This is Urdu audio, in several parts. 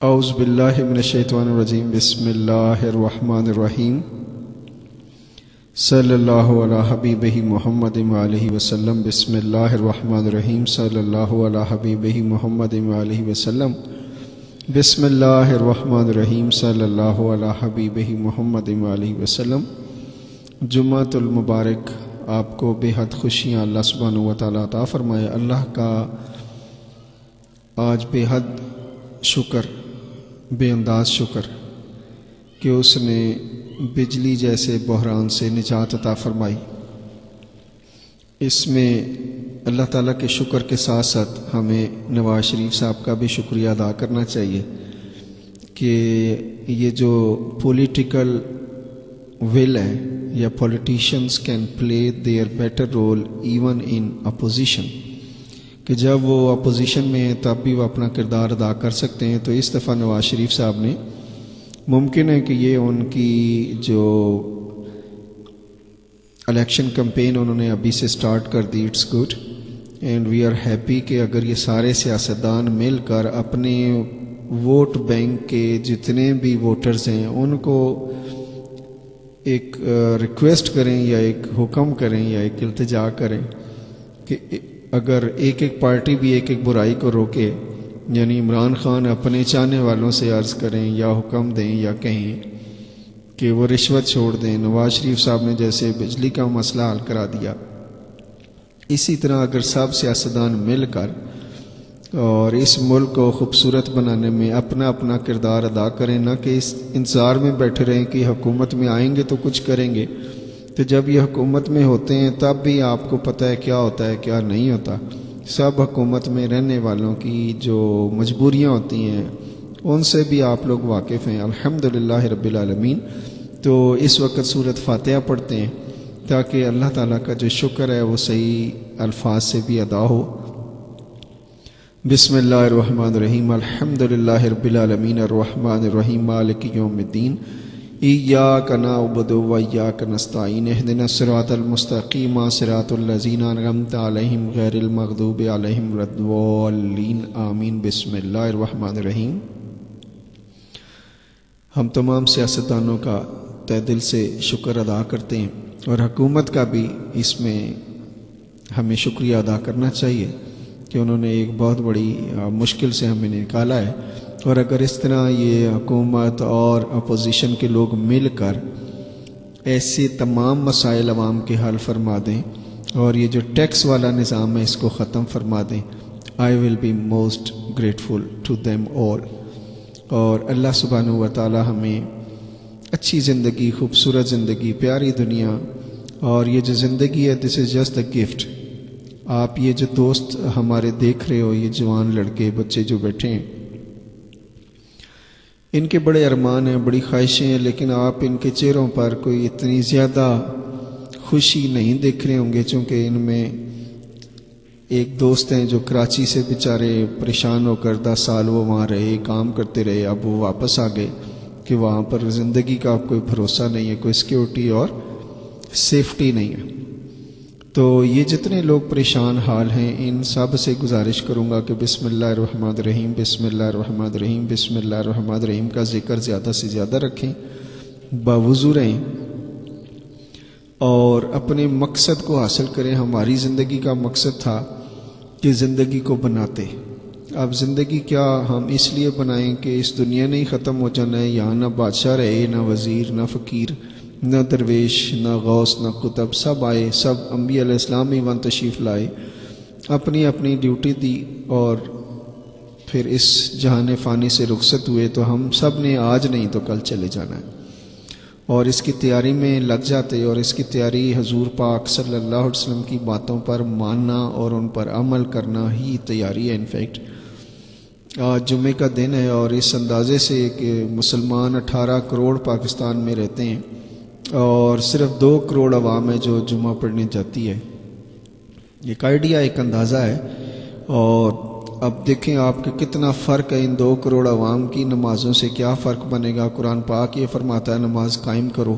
اعوذ باللہ من الشیطان الرجیم بسم اللہ الرحمن الرحیم صلی اللہ علی حبیبہ محمد وآلہ وسلم بسم اللہ الرحمن الرحیم صلی اللہ علی حبیبہ محمد وآلہ وسلم بسم اللہ الرحمن الرحیم صلی اللہ علی حبیبہ محمد وآلہ وسلم۔ جمعۃ المبارک آپ کو بے حد خوشیاں اللہ سبحانہ و تعالیٰ عطا فرمائے۔ اللہ کا آج بے حد شکر، بے انداز شکر کہ اس نے بجلی جیسے بحران سے نجات عطا فرمائی۔ اس میں اللہ تعالیٰ کے شکر کے ساتھ ساتھ ہمیں نواز شریف صاحب کا بھی شکریہ ادا کرنا چاہیے کہ یہ جو پولیٹیکل ول ہے یا politicians can play their better role even in opposition, کہ جب وہ اپوزیشن میں ہیں تب بھی وہ اپنا کردار ادا کر سکتے ہیں۔ تو اس دفعہ نواز شریف صاحب نے ممکن ہے کہ یہ ان کی جو الیکشن کمپین انہوں نے ابھی سے سٹارٹ کر دی، it's good and we are happy کہ اگر یہ سارے سیاستدان مل کر اپنے ووٹ بینک کے جتنے بھی ووٹرز ہیں ان کو ایک ریکویسٹ کریں یا ایک حکم کریں یا ایک التجا کریں کہ اگر ایک ایک پارٹی بھی ایک ایک برائی کو روکے، یعنی عمران خان اپنے چاہنے والوں سے عرض کریں یا حکم دیں یا کہیں کہ وہ رشوت چھوڑ دیں، نواز شریف صاحب نے جیسے بجلی کا مسئلہ حل کرا دیا، اسی طرح اگر سب سیاستدان مل کر اور اس ملک کو خوبصورت بنانے میں اپنا اپنا کردار ادا کریں، نہ کہ اس انتظار میں بیٹھے رہیں کہ حکومت میں آئیں گے تو کچھ کریں گے، تو جب یہ حکومت میں ہوتے ہیں تب بھی آپ کو پتہ ہے کیا ہوتا ہے کیا نہیں ہوتا۔ سب حکومت میں رہنے والوں کی جو مجبوریاں ہوتی ہیں ان سے بھی آپ لوگ واقف ہیں، الحمدللہ رب العالمین۔ تو اس وقت سورۃ فاتحہ پڑھتے ہیں تاکہ اللہ تعالیٰ کا جو شکر ہے وہ صحیح الفاظ سے بھی ادا ہو۔ بسم اللہ الرحمن الرحیم، الحمدللہ رب العالمین الرحمن الرحیم مالک یوم الدین، ایاک نعبد و ایاک نستعین، اہدنا الصراط المستقیم صراط الذین انعمت علیہم غیر المغضوب علیہم ولا الضالین آمین۔ بسم اللہ الرحمن الرحیم۔ ہم تمام سیاستدانوں کا تہ دل سے شکر ادا کرتے ہیں اور حکومت کا بھی اس میں ہمیں شکریہ ادا کرنا چاہیے کہ انہوں نے ایک بہت بڑی مشکل سے ہمیں نکالا ہے، اور اگر اس طرح یہ حکومت اور اپوزیشن کے لوگ مل کر ایسے تمام مسائل عوام کے حل فرما دیں اور یہ جو ٹیکس والا نظام ہے اس کو ختم فرما دیں، I will be most grateful to them all. اور اللہ سبحانہ و تعالی ہمیں اچھی زندگی، خوبصورت زندگی، پیاری دنیا، اور یہ جو زندگی ہے دس از جسٹ اے گفٹ۔ آپ یہ جو دوست ہمارے دیکھ رہے ہو، یہ جوان لڑکے بچے جو بیٹھے ہیں، ان کے بڑے ارمان ہیں، بڑی خواہشیں ہیں، لیکن آپ ان کے چہروں پر کوئی اتنی زیادہ خوشی نہیں دیکھ رہے ہوں گے، چونکہ ان میں ایک دوست ہیں جو کراچی سے بیچارے پریشان ہو کر 10 سال وہ وہاں رہے، کام کرتے رہے، اب وہ واپس آ گئے کہ وہاں پر زندگی کا کوئی بھروسہ نہیں ہے، کوئی سیکیورٹی اور سیفٹی نہیں ہے۔ تو یہ جتنے لوگ پریشان حال ہیں ان سب سے گزارش کروں گا کہ بسم اللہ الرحمن الرحیم، بسم اللہ الرحمن الرحیم، بسم اللہ الرحمن الرحیم کا ذکر زیادہ سے زیادہ رکھیں، باوضو رہیں اور اپنے مقصد کو حاصل کریں۔ ہماری زندگی کا مقصد تھا کہ زندگی کو بناتے، اب زندگی کیا ہم اس لیے بنائیں کہ اس دنیا نے ہی ختم ہو جانا ہے، یہاں نہ بادشاہ رہے، نہ وزیر، نہ فقیر، نہ درویش، نہ غوث، نہ قطب، سب آئے، سب انبیاء علیہ السلام ایون تشریف لائے، اپنی اپنی ڈیوٹی دی اور پھر اس جہان فانی سے رخصت ہوئے، تو ہم سب نے آج نہیں تو کل چلے جانا ہے، اور اس کی تیاری میں لگ جاتے، اور اس کی تیاری حضور پاک صلی اللہ علیہ وسلم کی باتوں پر ماننا اور ان پر عمل کرنا ہی تیاری ہے۔ انفیکٹ آج جمعے کا دن ہے اور اس اندازے سے کہ مسلمان 18 کروڑ پاکستان میں رہتے ہیں اور صرف 2 کروڑ عوام ہے جو جمعہ پڑھنے جاتی ہے، ایک آئیڈیا، ایک اندازہ ہے۔ اور اب دیکھیں آپ کے کتنا فرق ہے ان 2 کروڑ عوام کی نمازوں سے، کیا فرق بنے گا۔ قرآن پاک یہ فرماتا ہے نماز قائم کرو،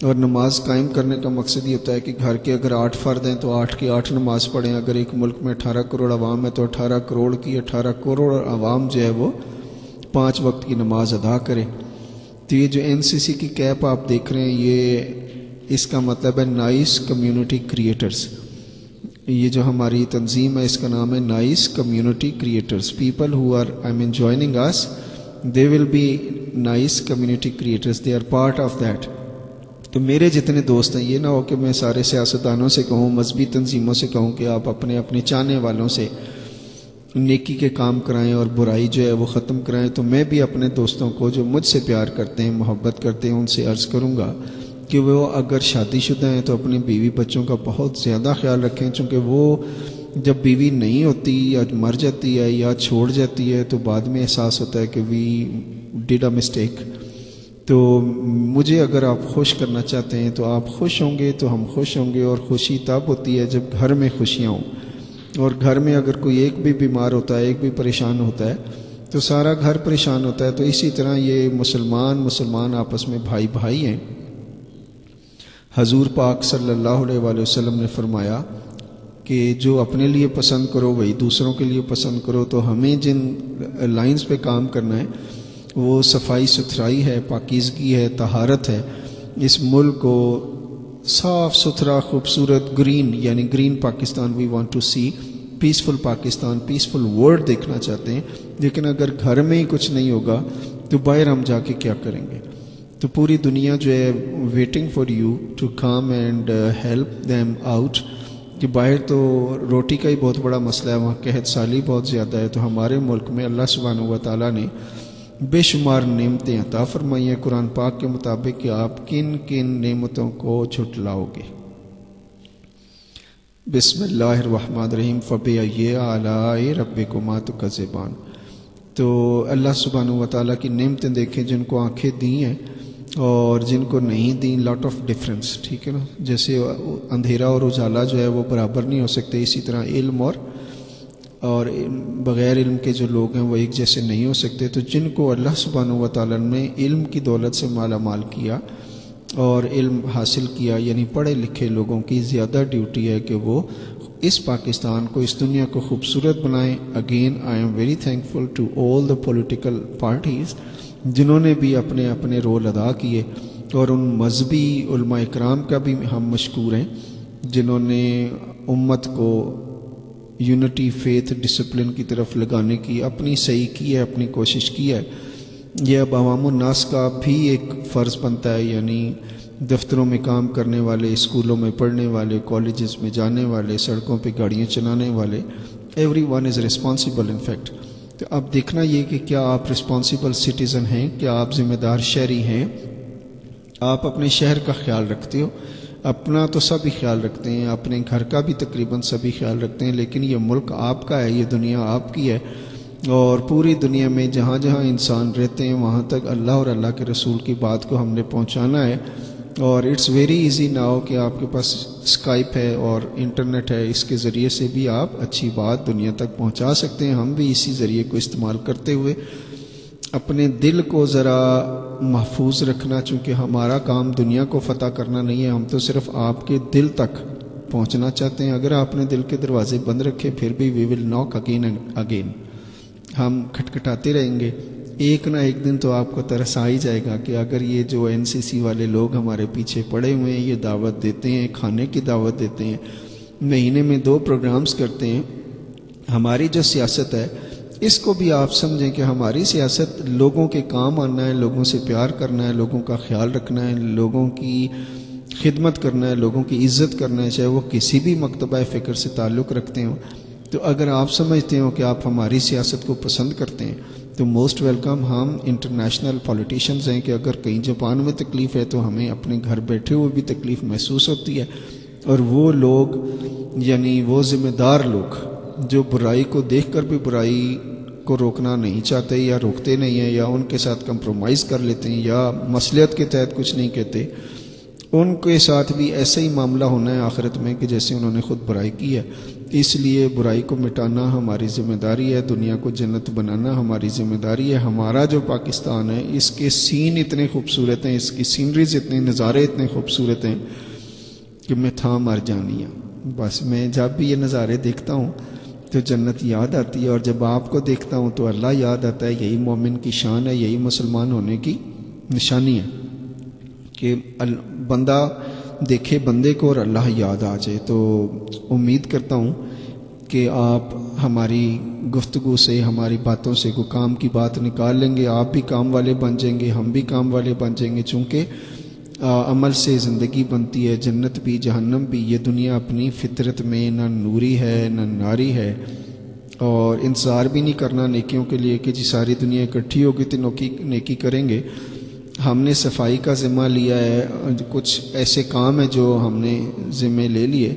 اور نماز قائم کرنے کا مقصد یہ ہوتا ہے کہ گھر کے اگر 8 فرد ہیں تو 8 کی 8 نماز پڑھیں۔ اگر ایک ملک میں 18 کروڑ عوام ہے تو 18 کروڑ کی 18 کروڑ عوام جو ہے وہ 5 وقت کی نماز ادا کرے. تو یہ جو NCC کی کیپ آپ دیکھ رہے ہیں یہ اس کا مطلب ہے نائس کمیونٹی کریٹرز. یہ جو ہماری تنظیم ہے اس کا نام ہے nice community creators. People who are joining اس they will be nice community creators, they are part of that. تو میرے جتنے دوست ہیں, یہ نہ ہو کہ میں سارے سیاستدانوں سے کہوں, مذہبی تنظیموں سے کہوں کہ آپ اپنے اپنے چاہنے والوں سے نیکی کے کام کرائیں اور برائی جو ہے وہ ختم کرائیں. تو میں بھی اپنے دوستوں کو جو مجھ سے پیار کرتے ہیں, محبت کرتے ہیں, ان سے عرض کروں گا کہ وہ اگر شادی شدہ ہیں تو اپنی بیوی بچوں کا بہت زیادہ خیال رکھیں, چونکہ وہ جب بیوی نہیں ہوتی یا مر جاتی ہے یا چھوڑ جاتی ہے تو بعد میں احساس ہوتا ہے کہ وی ڈیڈ اے مسٹیک. تو مجھے اگر آپ خوش کرنا چاہتے ہیں تو آپ خوش ہوں گے تو ہم خوش ہوں گے, اور خوشی تب ہوتی ہے جب گھر میں خوشیاں ہوں. اور گھر میں اگر کوئی ایک بھی بیمار ہوتا ہے, ایک بھی پریشان ہوتا ہے تو سارا گھر پریشان ہوتا ہے. تو اسی طرح یہ مسلمان آپس میں بھائی بھائی ہیں. حضور پاک صلی اللہ علیہ وآلہ وسلم نے فرمایا کہ جو اپنے لیے پسند کرو وہی دوسروں کے لیے پسند کرو. تو ہمیں جن لائنز پہ کام کرنا ہے وہ صفائی ستھرائی ہے, پاکیزگی ہے, طہارت ہے. اس ملک کو صاف ستھرا خوبصورت گرین, یعنی green Pakistan we want to see, peaceful Pakistan, peaceful world دیکھنا چاہتے ہیں. لیکن اگر گھر میں ہی کچھ نہیں ہوگا تو باہر ہم جا کے کیا کریں گے؟ تو پوری دنیا جو ہے waiting for you to come and help them out. کہ باہر تو روٹی کا ہی بہت بڑا مسئلہ ہے, وہاں قحط سالی بہت زیادہ ہے. تو ہمارے ملک میں اللہ سبحانہ و تعالیٰ نے بے شمار نعمتیں عطا فرمائی ہیں قرآن پاک کے مطابق کہ آپ کن کن نعمتوں کو جھٹلاؤ گے. بسم اللہ الرحمن الرحیم. فبأي آلاء ربكما تكذبان. تو اللہ سبحانہ و تعالیٰ کی نعمتیں دیکھیں, جن کو آنکھیں دی ہیں اور جن کو نہیں دیں, لاٹ آف ڈفرینس. ٹھیک ہے نا, جیسے اندھیرا اور اجالا جو ہے وہ برابر نہیں ہو سکتے, اسی طرح علم اور بغیر علم کے جو لوگ ہیں وہ ایک جیسے نہیں ہو سکتے. تو جن کو اللہ سبحانہ و تعالیٰ نے علم کی دولت سے مالا مال کیا اور علم حاصل کیا, یعنی پڑھے لکھے لوگوں کی زیادہ ڈیوٹی ہے کہ وہ اس پاکستان کو, اس دنیا کو خوبصورت بنائیں. Again I am very thankful to all the political parties جنہوں نے بھی اپنے اپنے رول ادا کیے, اور ان مذہبی علماء اکرام کا بھی ہم مشکور ہیں جنہوں نے امت کو یونٹی, فیتھ, ڈسپلن کی طرف لگانے کی اپنی صحیح کی ہے, اپنی کوشش کی ہے. یہ اب عوام الناس کا بھی ایک فرض بنتا ہے, یعنی دفتروں میں کام کرنے والے, اسکولوں میں پڑھنے والے, کالجز میں جانے والے, سڑکوں پہ گاڑیاں چلانے والے, every one is responsible in fact. تو اب دیکھنا یہ کہ کیا آپ رسپانسیبل سٹیزن ہیں, کیا آپ ذمہ دار شہری ہیں, آپ اپنے شہر کا خیال رکھتے ہو. اپنا تو سبھی خیال رکھتے ہیں, اپنے گھر کا بھی تقریباً سبھی خیال رکھتے ہیں, لیکن یہ ملک آپ کا ہے, یہ دنیا آپ کی ہے, اور پوری دنیا میں جہاں جہاں انسان رہتے ہیں وہاں تک اللہ اور اللہ کے رسول کی بات کو ہم نے پہنچانا ہے. اور اٹس ویری ایزی ناؤ کہ آپ کے پاس اسکائپ ہے اور انٹرنیٹ ہے, اس کے ذریعے سے بھی آپ اچھی بات دنیا تک پہنچا سکتے ہیں. ہم بھی اسی ذریعے کو استعمال کرتے ہوئے اپنے دل کو ذرا محفوظ رکھنا, چونکہ ہمارا کام دنیا کو فتح کرنا نہیں ہے, ہم تو صرف آپ کے دل تک پہنچنا چاہتے ہیں. اگر آپ نے دل کے دروازے بند رکھے پھر بھی وی ول ناک اگین اینڈ اگین, ہم کھٹکھٹاتے رہیں گے. ایک نہ ایک دن تو آپ کو ترس آ ہی جائے گا کہ اگر یہ جو NCC والے لوگ ہمارے پیچھے پڑے ہوئے ہیں, یہ دعوت دیتے ہیں, کھانے کی دعوت دیتے ہیں, مہینے میں 2 پروگرامز کرتے ہیں, ہماری جو سیاست ہے اس کو بھی آپ سمجھیں کہ ہماری سیاست لوگوں کے کام آنا ہے, لوگوں سے پیار کرنا ہے, لوگوں کا خیال رکھنا ہے, لوگوں کی خدمت کرنا ہے, لوگوں کی عزت کرنا ہے, چاہے وہ کسی بھی مکتبہ فکر سے تعلق رکھتے ہوں. تو اگر آپ سمجھتے ہو کہ آپ ہماری سیاست کو پسند کرتے ہیں تو موسٹ ویلکم. ہم انٹرنیشنل پولیٹیشنز ہیں کہ اگر کہیں جاپان میں تکلیف ہے تو ہمیں اپنے گھر بیٹھے ہوئے بھی تکلیف محسوس ہوتی ہے, اور وہ لوگ یعنی وہ ذمہ دار لوگ جو برائی کو دیکھ کر بھی برائی کو روکنا نہیں چاہتے یا روکتے نہیں ہیں, یا ان کے ساتھ کمپرومائز کر لیتے ہیں, یا مصلحت کے تحت کچھ نہیں کہتے, ان کے ساتھ بھی ایسا ہی معاملہ ہونا ہے آخرت میں کہ جیسے انہوں نے خود برائی کی ہے. اس لیے برائی کو مٹانا ہماری ذمہ داری ہے, دنیا کو جنت بنانا ہماری ذمہ داری ہے. ہمارا جو پاکستان ہے اس کے سین اتنے خوبصورت ہیں, اس کی سینریز اتنے, نظارے اتنے خوبصورت ہیں کہ میں تھا مر جانی ہوں. بس میں جب بھی یہ نظارے دیکھتا ہوں تو جنت یاد آتی ہے، اور جب آپ کو دیکھتا ہوں تو اللہ یاد آتا ہے۔ یہی مومن کی شان ہے، یہی مسلمان ہونے کی نشانی ہے کہ بندہ دیکھے بندے کو اور اللہ یاد آ جائے۔ تو امید کرتا ہوں کہ آپ ہماری گفتگو سے، ہماری باتوں سے کوئی کام کی بات نکال لیں گے، آپ بھی کام والے بن جائیں گے، ہم بھی کام والے بن جائیں گے، چونکہ عمل سے زندگی بنتی ہے، جنت بھی جہنم بھی۔ یہ دنیا اپنی فطرت میں نہ نوری ہے نہ ناری ہے، اور انتظار بھی نہیں کرنا نیکیوں کے لیے کہ جی ساری دنیا اکٹھی ہوگی تو نیکی کریں گے۔ ہم نے صفائی کا ذمہ لیا ہے، کچھ ایسے کام ہیں جو ہم نے ذمہ لے لیے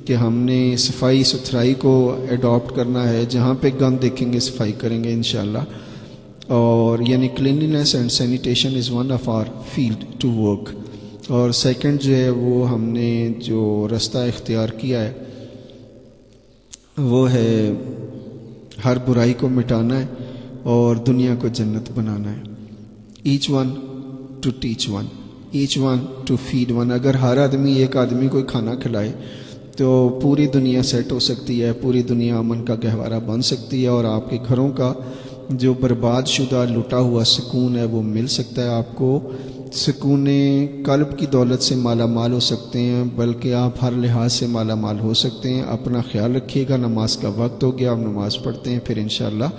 کہ ہم نے صفائی ستھرائی کو ایڈاپٹ کرنا ہے، جہاں پہ گند دیکھیں گے صفائی کریں گے انشاءاللہ۔ اور یعنی cleanliness and sanitation is one of our field to work. اور سیکنڈ جو ہے وہ ہم نے جو رستہ اختیار کیا ہے وہ ہے ہر برائی کو مٹانا ہے اور دنیا کو جنت بنانا ہے۔ Each one to teach one, each one to feed one. اگر ہر آدمی ایک آدمی کو کھانا کھلائے تو پوری دنیا سیٹ ہو سکتی ہے، پوری دنیا امن کا گہوارہ بن سکتی ہے، اور آپ کے گھروں کا جو برباد شدہ لٹا ہوا سکون ہے وہ مل سکتا ہے آپ کو۔ سکون قلب کی دولت سے مالا مال ہو سکتے ہیں، بلکہ آپ ہر لحاظ سے مالا مال ہو سکتے ہیں۔ اپنا خیال رکھیے گا، نماز کا وقت ہو گیا، آپ نماز پڑھتے ہیں، پھر انشاءاللہ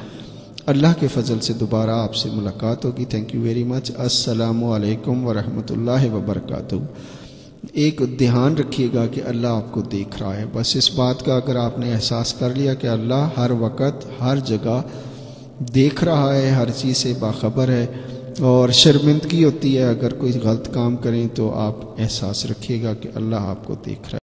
اللہ کے فضل سے دوبارہ آپ سے ملاقات ہوگی۔ Thank you very much. السلام علیکم ورحمۃ اللہ وبرکاتہ۔ ایک دھیان رکھیے گا کہ اللہ آپ کو دیکھ رہا ہے، بس اس بات کا اگر آپ نے احساس کر لیا کہ اللہ ہر وقت ہر جگہ دیکھ رہا ہے، ہر چیز سے باخبر ہے، اور شرمندگی ہوتی ہے اگر کوئی غلط کام کریں، تو آپ احساس رکھیے گا کہ اللہ آپ کو دیکھ رہا ہے۔